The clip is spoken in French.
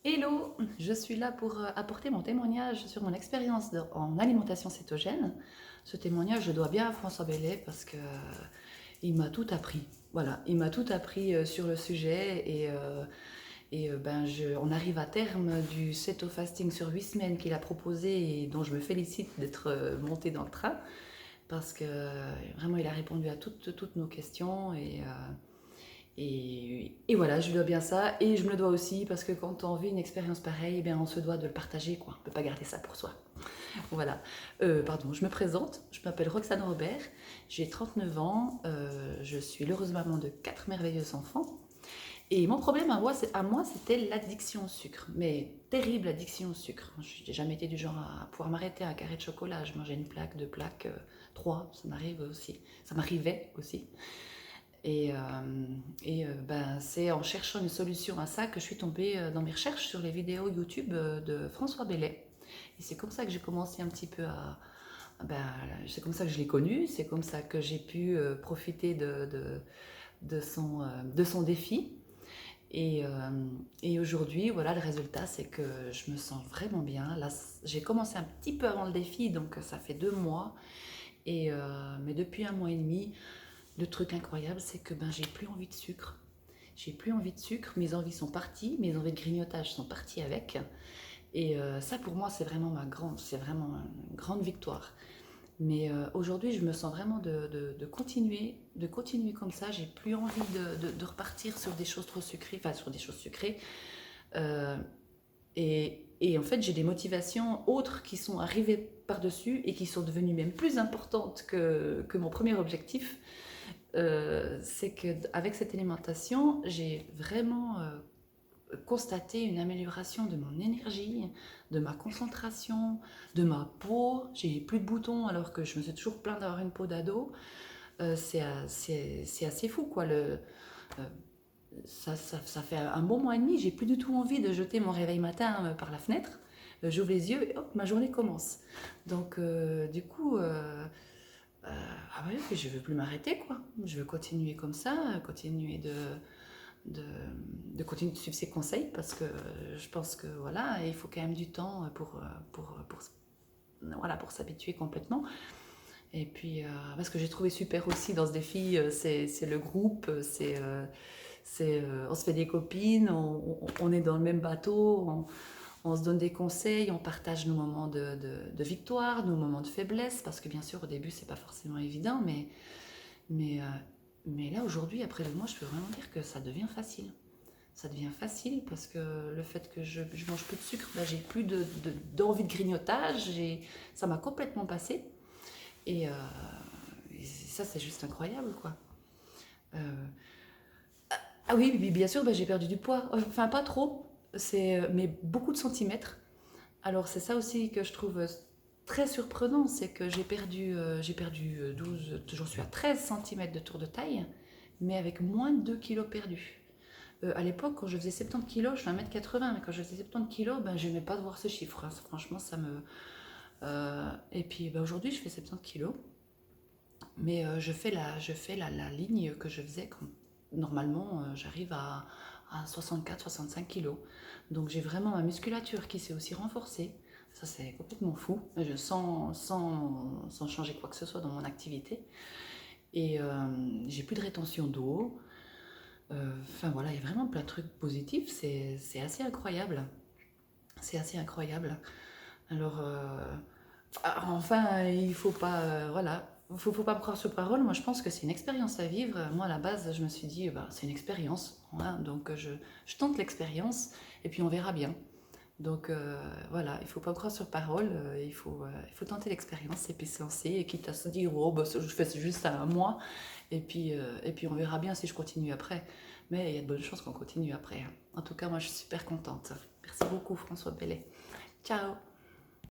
Hello, je suis là pour apporter mon témoignage sur mon expérience en alimentation cétogène. Ce témoignage, je dois bien à François Bellet parce que il m'a tout appris. Voilà, il m'a tout appris sur le sujet on arrive à terme du Ceto Fasting sur 8 semaines qu'il a proposé et dont je me félicite d'être montée dans le train parce que vraiment il a répondu à toutes nos questions et voilà, je lui dois bien ça. Et je me le dois aussi parce que quand on vit une expérience pareille, eh bien, on se doit de le partager, quoi. On ne peut pas garder ça pour soi. Voilà. Pardon, je me présente. Je m'appelle Roxane Robert. J'ai 39 ans. Je suis l'heureuse maman de 4 merveilleux enfants. Et mon problème à moi, c'était l'addiction au sucre. Mais terrible addiction au sucre. Je n'ai jamais été du genre à pouvoir m'arrêter à un carré de chocolat. Je mangeais une plaque, deux plaques, trois. Ça m'arrive aussi. Ça m'arrivait aussi. C'est en cherchant une solution à ça que je suis tombée dans mes recherches sur les vidéos YouTube de François Bellet. Et c'est comme ça que j'ai commencé un petit peu ben, c'est comme ça que je l'ai connu, c'est comme ça que j'ai pu profiter de son défi. Et aujourd'hui, voilà, le résultat, c'est que je me sens vraiment bien. Là, j'ai commencé un petit peu avant le défi, donc ça fait 2 mois. Mais depuis 1 mois et demi, le truc incroyable, c'est que j'ai plus envie de sucre. J'ai plus envie de sucre, mes envies sont parties, mes envies de grignotage sont parties avec. Ça, pour moi, c'est vraiment une grande victoire. Mais aujourd'hui, je me sens vraiment de continuer comme ça. J'ai plus envie de repartir sur des choses trop sucrées, enfin sur des choses sucrées. Euh, et en fait, j'ai des motivations autres qui sont arrivées par-dessus et qui sont devenues même plus importantes que mon premier objectif. C'est qu'avec cette alimentation, j'ai vraiment constaté une amélioration de mon énergie, de ma concentration, de ma peau. J'ai plus de boutons alors que je me suis toujours plaint d'avoir une peau d'ado. C'est assez fou, quoi. Ça fait un bon mois et demi, j'ai plus du tout envie de jeter mon réveil matin par la fenêtre. J'ouvre les yeux et hop, ma journée commence. Donc, du coup, ah ouais, je veux plus m'arrêter, quoi. Je veux continuer comme ça, continuer de, de continuer de suivre ses conseils parce que je pense que voilà, il faut quand même du temps voilà, pour s'habituer complètement. Et puis, parce que j'ai trouvé super aussi dans ce défi, c'est le groupe, on se fait des copines, on est dans le même bateau, on se donne des conseils, on partage nos moments de victoire, nos moments de faiblesse, parce que bien sûr au début c'est pas forcément évident, mais, euh, mais là aujourd'hui, après 2 mois, je peux vraiment dire que ça devient facile. Ça devient facile parce que le fait que je mange plus de sucre, j'ai plus d'envie de grignotage, ça m'a complètement passé. Et, et ça c'est juste incroyable, quoi. Euh, ah oui, bien sûr, j'ai perdu du poids. Enfin, pas trop, mais beaucoup de centimètres. Alors, c'est ça aussi que je trouve très surprenant, c'est que j'ai perdu 12, j'en suis à 13 centimètres de tour de taille, mais avec moins de 2 kilos perdus. À l'époque, quand je faisais 70 kilos, je fais 1,80 m, mais quand je faisais 70 kilos, je n'aimais pas de voir ce chiffre, hein. Franchement, ça me... Et puis aujourd'hui, je fais 70 kilos, mais je fais la ligne que je faisais quand normalement j'arrive à 64-65 kilos. Donc j'ai vraiment ma musculature qui s'est aussi renforcée. Ça c'est complètement fou, sans changer quoi que ce soit dans mon activité. Et j'ai plus de rétention d'eau. Enfin voilà, il y a vraiment plein de trucs positifs. C'est assez incroyable. C'est assez incroyable. Alors, enfin, il faut pas, voilà, faut pas me croire sur parole. Moi, je pense que c'est une expérience à vivre. Moi, à la base, je me suis dit, c'est une expérience, hein, donc je tente l'expérience et puis on verra bien. Donc voilà, il faut pas me croire sur parole. Il faut tenter l'expérience et puis se lancer. Et quitte à se dire, oh, je fais juste ça un mois et puis on verra bien si je continue après. Mais il y a de bonnes chances qu'on continue après, hein. En tout cas, moi, je suis super contente. Merci beaucoup, François Bellet. Ciao!